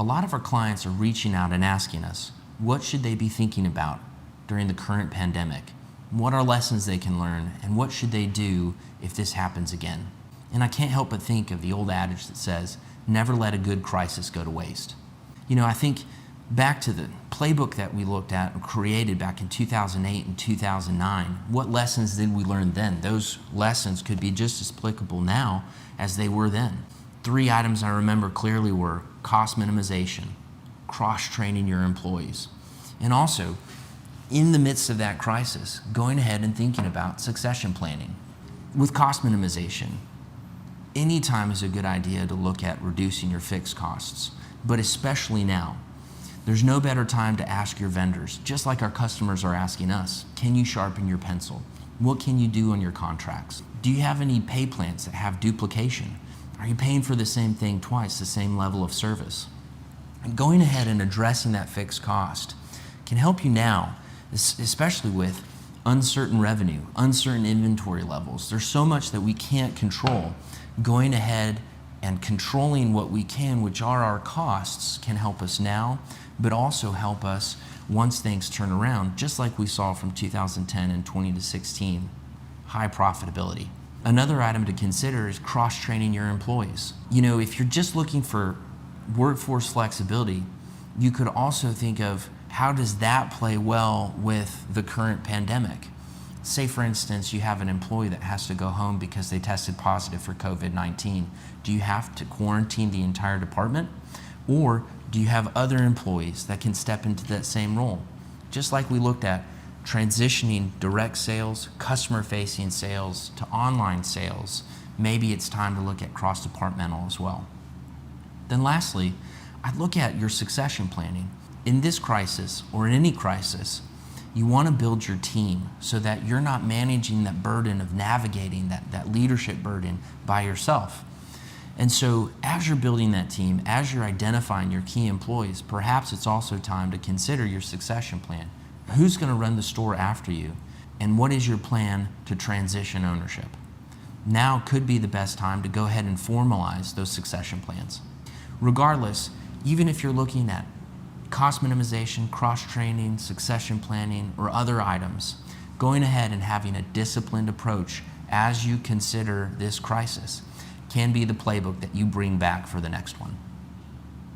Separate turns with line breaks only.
lot of our clients are reaching out and asking us, what should they be thinking about during the current pandemic? What are lessons they can learn, and what should they do if this happens again? And I can't help but think of the old adage that says, never let a good crisis go to waste. I think back to the playbook that we looked at and created back in 2008 and 2009, what lessons did we learn then? Those lessons could be just as applicable now as they were then. 3 items I remember clearly were cost minimization, cross-training your employees, and also, in the midst of that crisis, going ahead and thinking about succession planning. With cost minimization, any time is a good idea to look at reducing your fixed costs, but especially now. There's no better time to ask your vendors, just like our customers are asking us, can you sharpen your pencil? What can you do on your contracts? Do you have any pay plans that have duplication? Are you paying for the same thing twice, the same level of service? And going ahead and addressing that fixed cost can help you now, especially with uncertain revenue, uncertain inventory levels. There's so much that we can't control. Going ahead and controlling what we can, which are our costs, can help us now, but also help us once things turn around, just like we saw from 2010 and 2016, high profitability. Another item to consider is cross-training your employees. If you're just looking for workforce flexibility, you could also think of how does that play well with the current pandemic? Say, for instance, you have an employee that has to go home because they tested positive for COVID-19. Do you have to quarantine the entire department? Or do you have other employees that can step into that same role? Just like we looked at transitioning direct sales, customer-facing sales to online sales, maybe it's time to look at cross-departmental as well. Then lastly, I'd look at your succession planning. In this crisis, or in any crisis, you want to build your team so that you're not managing that burden of navigating that leadership burden by yourself. And so as you're building that team, as you're identifying your key employees, perhaps it's also time to consider your succession plan. Who's going to run the store after you? And what is your plan to transition ownership? Now could be the best time to go ahead and formalize those succession plans. Regardless, even if you're looking at cost minimization, cross-training, succession planning, or other items, going ahead and having a disciplined approach as you consider this crisis can be the playbook that you bring back for the next one.